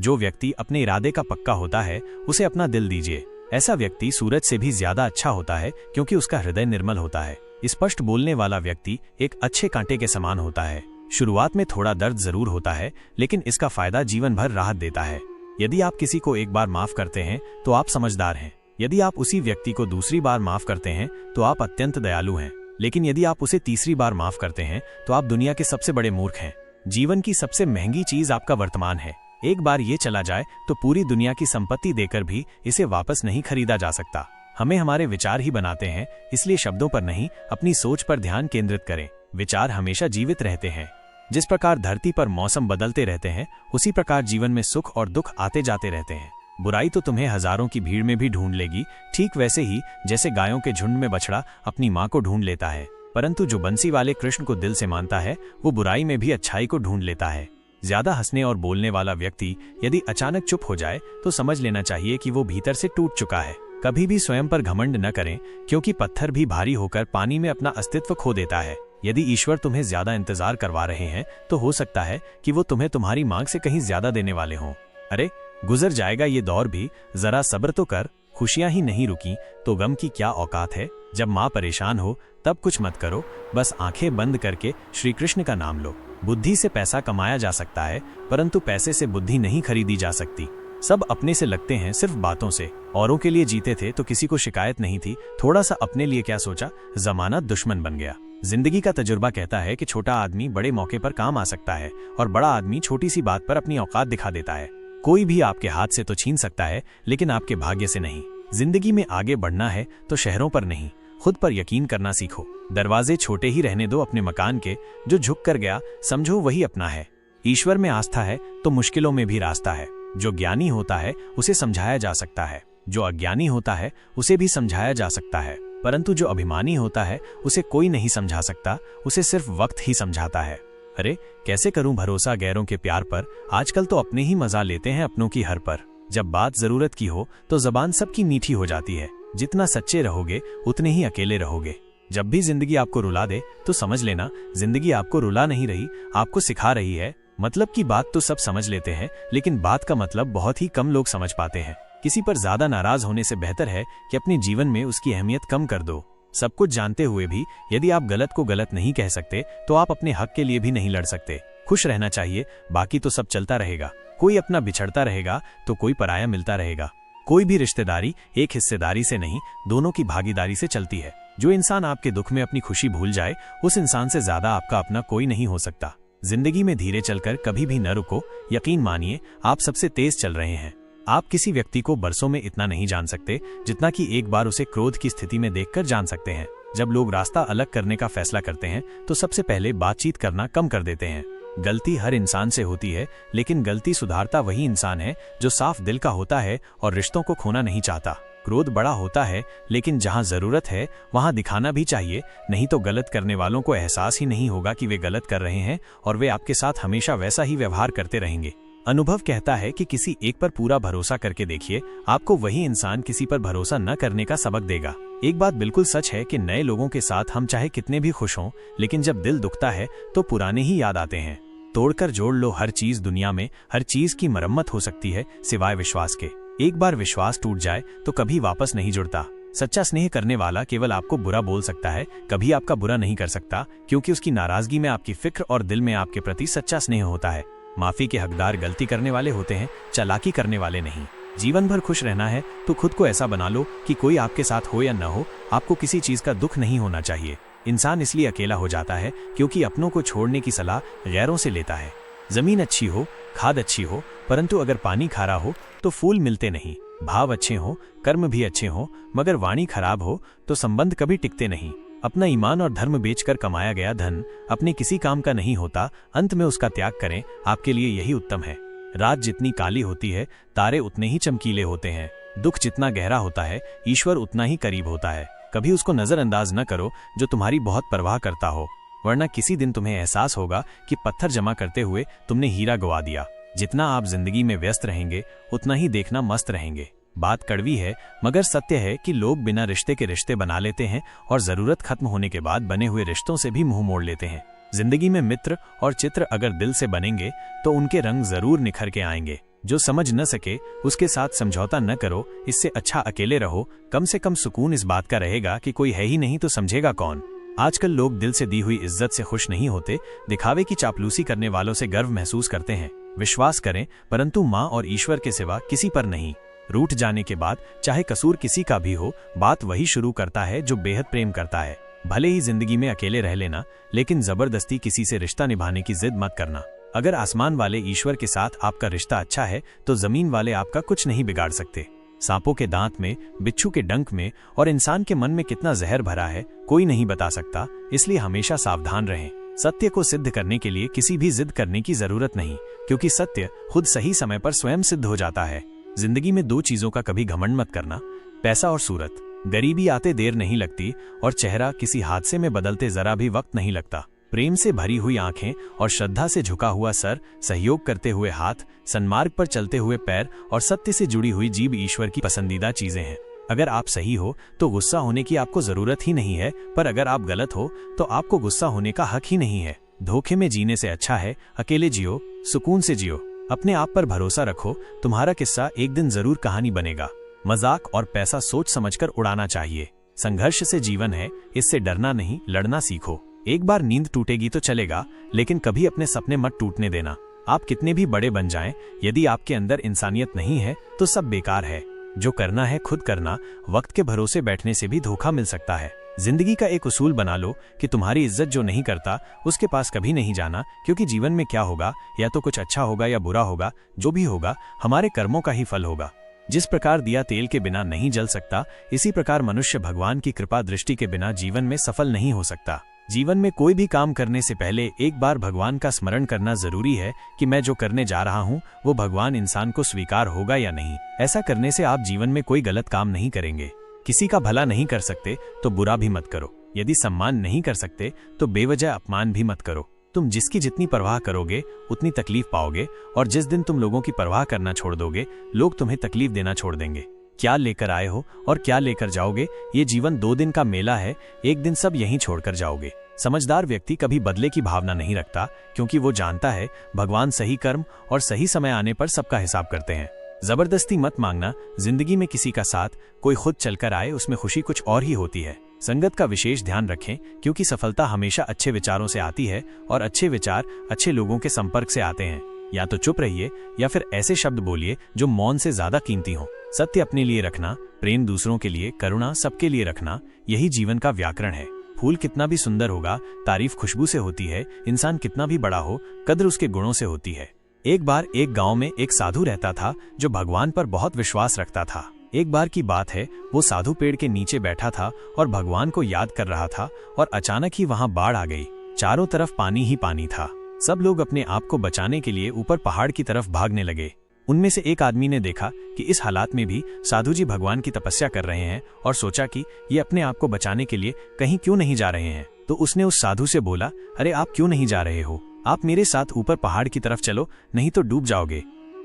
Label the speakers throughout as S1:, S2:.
S1: जो व्यक्ति अपने इरादे का पक्का होता है उसे अपना दिल दीजिए। ऐसा व्यक्ति सूरज से भी ज्यादा अच्छा होता है क्योंकि उसका हृदय निर्मल होता है। स्पष्ट बोलने वाला व्यक्ति एक अच्छे कांटे के समान होता है। शुरुआत में थोड़ा दर्द जरूर होता है, लेकिन इसका फायदा जीवन भर राहत देता है। यदि आप किसी को एक बार माफ करते हैं तो आप समझदार हैं। यदि आप उसी व्यक्ति को दूसरी बार माफ करते हैं तो आप अत्यंत दयालु हैं। लेकिन यदि आप उसे तीसरी बार माफ करते हैं तो आप दुनिया के सबसे बड़े मूर्ख हैं। जीवन की सबसे महंगी चीज आपका वर्तमान है। एक बार ये चला जाए तो पूरी दुनिया की संपत्ति देकर भी इसे वापस नहीं खरीदा जा सकता। हमें हमारे विचार ही बनाते हैं, इसलिए शब्दों पर नहीं, अपनी सोच पर ध्यान केंद्रित करें। विचार हमेशा जीवित रहते हैं। जिस प्रकार धरती पर मौसम बदलते रहते हैं, उसी प्रकार जीवन में सुख और दुख आते जाते रहते हैं। बुराई तो तुम्हें हजारों की भीड़ में भी ढूंढ लेगी, ठीक वैसे ही जैसे गायों के झुंड में बछड़ा अपनी माँ को ढूंढ लेता है। परंतु जो बंसी वाले कृष्ण को दिल से मानता है, वो बुराई में भी अच्छाई को ढूंढ लेता है। ज्यादा हंसने और बोलने वाला व्यक्ति यदि अचानक चुप हो जाए तो समझ लेना चाहिए कि वो भीतर से टूट चुका है। कभी भी स्वयं पर घमंड न करें, क्योंकि पत्थर भी भारी होकर पानी में अपना अस्तित्व खो देता है। यदि ईश्वर तुम्हें ज्यादा इंतजार करवा रहे हैं तो हो सकता है कि वो तुम्हें तुम्हारी मांग से कहीं ज्यादा देने वाले हों। अरे गुजर जाएगा ये दौर भी, जरा सब्र तो कर। खुशियां ही नहीं रुकी तो गम की क्या औकात है। जब माँ परेशान हो तब कुछ मत करो, बस आंखें बंद करके श्री कृष्ण का नाम लो। बुद्धि से पैसा कमाया जा सकता है, परंतु पैसे से बुद्धि नहीं खरीदी जा सकती। सब अपने से लगते हैं, सिर्फ बातों से। औरों के लिए जीते थे तो किसी को शिकायत नहीं थी, थोड़ा सा अपने लिए क्या सोचा, जमाना दुश्मन बन गया। जिंदगी का तजुर्बा कहता है कि छोटा आदमी बड़े मौके पर काम आ सकता है और बड़ा आदमी छोटी सी बात पर अपनी औकात दिखा देता है। कोई भी आपके हाथ से तो छीन सकता है, लेकिन आपके भाग्य से नहीं। जिंदगी में आगे बढ़ना है तो शहरों पर नहीं, खुद पर यकीन करना सीखो। दरवाजे छोटे ही रहने दो अपने मकान के, जो झुक कर गया समझो वही अपना है। ईश्वर में आस्था है तो मुश्किलों में भी रास्ता है। जो ज्ञानी होता है उसे समझाया जा सकता है, जो अज्ञानी होता है उसे भी समझाया जा सकता है, परंतु जो अभिमानी होता है उसे कोई नहीं समझा सकता, उसे सिर्फ वक्त ही समझाता है। अरे कैसे करूं भरोसा गैरों के प्यार पर, आजकल तो अपने ही मजा लेते हैं अपनों की हर पर। जब बात जरूरत की हो तो जबान सबकी मीठी हो जाती है। जितना सच्चे रहोगे उतने ही अकेले रहोगे। जब भी जिंदगी आपको रुला दे तो समझ लेना जिंदगी आपको रुला नहीं रही, आपको सिखा रही है। मतलब की बात तो सब समझ लेते हैं, लेकिन बात का मतलब बहुत ही कम लोग समझ पाते हैं। किसी पर ज्यादा नाराज होने से बेहतर है कि अपने जीवन में उसकी अहमियत कम कर दो। सब कुछ जानते हुए भी यदि आप गलत को गलत नहीं कह सकते तो आप अपने हक के लिए भी नहीं लड़ सकते। खुश रहना चाहिए, बाकी तो सब चलता रहेगा। कोई अपना बिछड़ता रहेगा तो कोई पराया मिलता रहेगा। कोई भी रिश्तेदारी एक हिस्सेदारी से नहीं, दोनों की भागीदारी से चलती है। जो इंसान आपके दुख में अपनी खुशी भूल जाए, उस इंसान से ज्यादा आपका अपना कोई नहीं हो सकता। जिंदगी में धीरे चलकर कभी भी न रुको। यकीन मानिए आप सबसे तेज चल रहे हैं। आप किसी व्यक्ति को बरसों में इतना नहीं जान सकते जितना कि एक बार उसे क्रोध की स्थिति में देखकर जान सकते हैं। जब लोग रास्ता अलग करने का फैसला करते हैं तो सबसे पहले बातचीत करना कम कर देते हैं। गलती हर इंसान से होती है, लेकिन गलती सुधारता वही इंसान है जो साफ दिल का होता है और रिश्तों को खोना नहीं चाहता। क्रोध बड़ा होता है, लेकिन जहां जरूरत है वहां दिखाना भी चाहिए, नहीं तो गलत करने वालों को एहसास ही नहीं होगा कि वे गलत कर रहे हैं और वे आपके साथ हमेशा वैसा ही व्यवहार करते रहेंगे। अनुभव कहता है कि किसी एक पर पूरा भरोसा करके देखिए, आपको वही इंसान किसी पर भरोसा न करने का सबक देगा। एक बात बिल्कुल सच है कि नए लोगों के साथ हम चाहे कितने भी खुश हों, लेकिन जब दिल दुखता है तो पुराने ही याद आते हैं। तोड़कर जोड़ लो हर चीज दुनिया में, हर चीज की मरम्मत हो सकती है सिवाय विश्वास के। एक बार विश्वास टूट जाए तो कभी वापस नहीं जुड़ता। सच्चा स्नेह करने वाला केवल आपको बुरा बोल सकता है, कभी आपका बुरा नहीं कर सकता, क्योंकि उसकी नाराजगी में आपकी फिक्र और दिल में आपके प्रति सच्चा स्नेह होता है। माफी के हकदार गलती करने वाले होते हैं, चालाकी करने वाले नहीं। जीवन भर खुश रहना है तो खुद को ऐसा बना लो कि कोई आपके साथ हो या न हो, आपको किसी चीज का दुख नहीं होना चाहिए। इंसान इसलिए अकेला हो जाता है क्योंकि अपनों को छोड़ने की सलाह गैरों से लेता है। जमीन अच्छी हो, खाद अच्छी हो, परंतु अगर पानी खारा हो तो फूल मिलते नहीं। भाव अच्छे हो, कर्म भी अच्छे हो, मगर वाणी खराब हो तो संबंध कभी टिकते नहीं। अपना ईमान और धर्म बेचकर कमाया गया धन अपने किसी काम का नहीं होता, अंत में उसका त्याग करें, आपके लिए यही उत्तम है। रात जितनी काली होती है, तारे उतने ही चमकीले होते हैं। दुख जितना गहरा होता है, ईश्वर उतना ही करीब होता है। कभी उसको नजरअंदाज न करो जो तुम्हारी बहुत परवाह करता हो, वरना किसी दिन तुम्हें एहसास होगा कि पत्थर जमा करते हुए तुमने हीरा गवा दिया। जितना आप जिंदगी में व्यस्त रहेंगे उतना ही देखना मस्त रहेंगे। बात कड़वी है मगर सत्य है कि लोग बिना रिश्ते के रिश्ते बना लेते हैं और जरूरत खत्म होने के बाद बने हुए रिश्तों से भी मुंह मोड़ लेते हैं। जिंदगी में मित्र और चित्र अगर दिल से बनेंगे तो उनके रंग जरूर निखर के आएंगे। जो समझ न सके उसके साथ समझौता न करो, इससे अच्छा अकेले रहो। कम से कम सुकून इस बात का रहेगा कि कोई है ही नहीं तो समझेगा कौन। आजकल लोग दिल से दी हुई इज्जत से खुश नहीं होते, दिखावे की चापलूसी करने वालों से गर्व महसूस करते हैं। विश्वास करें, परंतु माँ और ईश्वर के सिवा किसी पर नहीं। रूठ जाने के बाद चाहे कसूर किसी का भी हो, बात वही शुरू करता है जो बेहद प्रेम करता है। भले ही जिंदगी में अकेले रह लेना, लेकिन जबरदस्ती किसी से रिश्ता निभाने की जिद मत करना। अगर आसमान वाले ईश्वर के साथ आपका रिश्ता अच्छा है तो जमीन वाले आपका कुछ नहीं बिगाड़ सकते। सांपों के दांत में, बिच्छू के डंक में और इंसान के मन में कितना जहर भरा है कोई नहीं बता सकता, इसलिए हमेशा सावधान रहें। सत्य को सिद्ध करने के लिए किसी भी जिद करने की जरूरत नहीं, क्योंकि सत्य खुद सही समय पर स्वयं सिद्ध हो जाता है। जिंदगी में दो चीजों का कभी घमंड मत करना, पैसा और सूरत। गरीबी आते देर नहीं लगती और चेहरा किसी हादसे में बदलते जरा भी वक्त नहीं लगता। प्रेम से भरी हुई आंखें और श्रद्धा से झुका हुआ सर, सहयोग करते हुए हाथ, सन्मार्ग पर चलते हुए पैर और सत्य से जुड़ी हुई जीभ ईश्वर की पसंदीदा चीजें हैं। अगर आप सही हो तो गुस्सा होने की आपको जरूरत ही नहीं है, पर अगर आप गलत हो तो आपको गुस्सा होने का हक ही नहीं है। धोखे में जीने से अच्छा है अकेले जियो, सुकून से जियो। अपने आप पर भरोसा रखो, तुम्हारा किस्सा एक दिन जरूर कहानी बनेगा। मजाक और पैसा सोच समझकर उड़ाना चाहिए। संघर्ष से जीवन है, इससे डरना नहीं, लड़ना सीखो। एक बार नींद टूटेगी तो चलेगा, लेकिन कभी अपने सपने मत टूटने देना। आप कितने भी बड़े बन जाएं, यदि आपके अंदर इंसानियत नहीं है तो सब बेकार है। जो करना है खुद करना, वक्त के भरोसे बैठने से भी धोखा मिल सकता है। जिंदगी का एक उसूल बना लो कि तुम्हारी इज्जत जो नहीं करता उसके पास कभी नहीं जाना, क्योंकि जीवन में क्या होगा, या तो कुछ अच्छा होगा या बुरा होगा। जो भी होगा हमारे कर्मों का ही फल होगा। जिस प्रकार दिया तेल के बिना नहीं जल सकता, इसी प्रकार मनुष्य भगवान की कृपा दृष्टि के बिना जीवन में सफल नहीं हो सकता। जीवन में कोई भी काम करने से पहले एक बार भगवान का स्मरण करना जरूरी है कि मैं जो करने जा रहा हूँ वो भगवान इंसान को स्वीकार होगा या नहीं। ऐसा करने से आप जीवन में कोई गलत काम नहीं करेंगे। किसी का भला नहीं कर सकते तो बुरा भी मत करो। यदि सम्मान नहीं कर सकते तो बेवजह अपमान भी मत करो। तुम जिसकी जितनी परवाह करोगे उतनी तकलीफ पाओगे, और जिस दिन तुम लोगों की परवाह करना छोड़ दोगे, लोग तुम्हें तकलीफ देना छोड़ देंगे। क्या लेकर आए हो और क्या लेकर जाओगे, ये जीवन 2 दिन का मेला है, एक दिन सब यहीं छोड़कर जाओगे। समझदार व्यक्ति कभी बदले की भावना नहीं रखता, क्योंकि वो जानता है भगवान सही कर्म और सही समय आने पर सबका हिसाब करते हैं। जबरदस्ती मत मांगना। जिंदगी में किसी का साथ कोई खुद चलकर आए, उसमें खुशी कुछ और ही होती है। संगत का विशेष ध्यान रखें, क्योंकि सफलता हमेशा अच्छे विचारों से आती है और अच्छे विचार अच्छे लोगों के संपर्क से आते हैं। या तो चुप रहिए या फिर ऐसे शब्द बोलिए जो मौन से ज्यादा कीमती हो। सत्य अपने लिए रखना, प्रेम दूसरों के लिए, करुणा सबके लिए रखना, यही जीवन का व्याकरण है। फूल कितना भी सुंदर होगा, तारीफ खुशबू से होती है। इंसान कितना भी बड़ा हो, कद्र उसके गुणों से होती है। एक बार एक गांव में एक साधु रहता था जो भगवान पर बहुत विश्वास रखता था। एक बार की बात है, वो साधु पेड़ के नीचे बैठा था और भगवान को याद कर रहा था, और अचानक ही वहां बाढ़ आ गई। चारों तरफ पानी ही पानी था। सब लोग अपने आप को बचाने के लिए ऊपर पहाड़ की तरफ भागने लगे। उनमें से एक आदमी ने देखा कि इस हालात में भी साधु जी भगवान की तपस्या कर रहे हैं, और सोचा कि ये अपने आप को बचाने के लिए कहीं क्यों नहीं जा रहे हैं। तो उसने उस साधु से बोला, अरे आप क्यों नहीं जा रहे हो? आप मेरे साथ ऊपर पहाड़ की तरफ चलो, नहीं तो डूब जाओगे।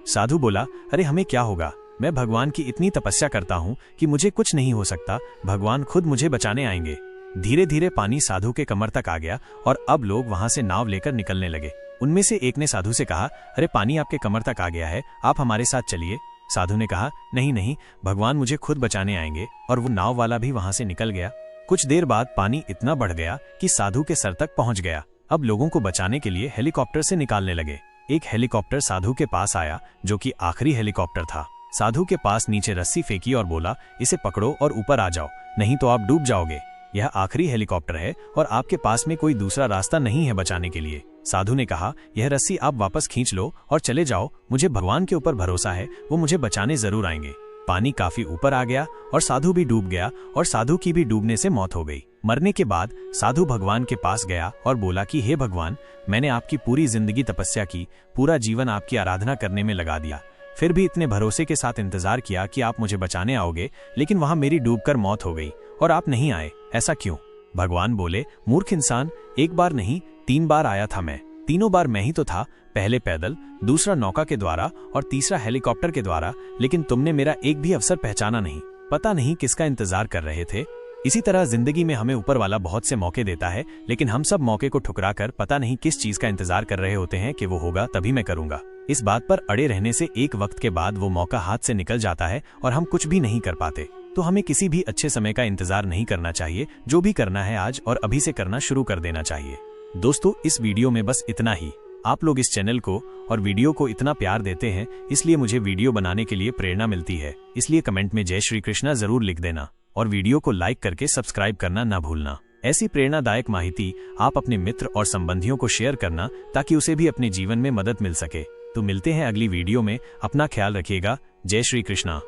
S1: साधु बोला, अरे हमें क्या होगा, मैं भगवान की इतनी तपस्या करता हूँ कि मुझे कुछ नहीं हो सकता, भगवान खुद मुझे बचाने आएंगे। धीरे धीरे पानी साधु के कमर तक आ गया और अब लोग वहां से नाव लेकर निकलने लगे। उनमें से एक ने साधु से कहा, अरे पानी आपके कमर तक आ गया है, आप हमारे साथ चलिए। साधु ने कहा, नहीं नहीं, भगवान मुझे खुद बचाने आएंगे, और वो नाव वाला भी वहां से निकल गया। कुछ देर बाद पानी इतना बढ़ गया कि साधु के सर तक पहुंच गया। अब लोगों को बचाने के लिए हेलीकॉप्टर से निकालने लगे। एक हेलीकॉप्टर साधु के पास आया, जो कि आखिरी हेलीकॉप्टर था। साधु के पास नीचे रस्सी फेंकी और बोला, इसे पकड़ो और ऊपर आ जाओ, नहीं तो आप डूब जाओगे। यह आखिरी हेलीकॉप्टर है और आपके पास में कोई दूसरा रास्ता नहीं है बचाने के लिए। साधु ने कहा, यह रस्सी आप वापस खींच लो और चले जाओ, मुझे भगवान के ऊपर भरोसा है, वो मुझे बचाने जरूर आएंगे। पानी काफी ऊपर आ गया और साधु भी डूब गया, और साधु की भी डूबने से मौत हो गई। मरने के बाद साधु भगवान के पास गया और बोला कि हे भगवान, मैंने आपकी पूरी जिंदगी तपस्या की, पूरा जीवन आपकी आराधना करने में लगा दिया, फिर भी इतने भरोसे के साथ इंतजार किया कि आप मुझे बचाने आओगे, लेकिन वहां मेरी डूबकर मौत हो गई और आप नहीं आए, ऐसा क्यों? भगवान बोले, मूर्ख इंसान, एक बार नहीं 3 बार आया था मैं। तीनों बार मैं ही तो था, पहले पैदल, दूसरा नौका के द्वारा और तीसरा हेलीकॉप्टर के द्वारा, लेकिन तुमने मेरा एक भी अवसर पहचाना नहीं। पता नहीं किसका इंतजार कर रहे थे। इसी तरह जिंदगी में हमें ऊपर वाला बहुत से मौके देता है, लेकिन हम सब मौके को ठुकरा कर पता नहीं किस चीज का इंतजार कर रहे होते हैं कि वो होगा तभी मैं करूंगा। इस बात पर अड़े रहने से एक वक्त के बाद वो मौका हाथ से निकल जाता है और हम कुछ भी नहीं कर पाते। तो हमें किसी भी अच्छे समय का इंतजार नहीं करना चाहिए, जो भी करना है आज और अभी से करना शुरू कर देना चाहिए। दोस्तों, इस वीडियो में बस इतना ही। आप लोग इस चैनल को और वीडियो को इतना प्यार देते हैं, इसलिए मुझे वीडियो बनाने के लिए प्रेरणा मिलती है। इसलिए कमेंट में जय श्री कृष्णा जरूर लिख देना और वीडियो को लाइक करके सब्सक्राइब करना ना भूलना। ऐसी प्रेरणादायक माहिती आप अपने मित्र और संबंधियों को शेयर करना, ताकि उसे भी अपने जीवन में मदद मिल सके। तो मिलते हैं अगली वीडियो में। अपना ख्याल रखिएगा। जय श्री कृष्णा।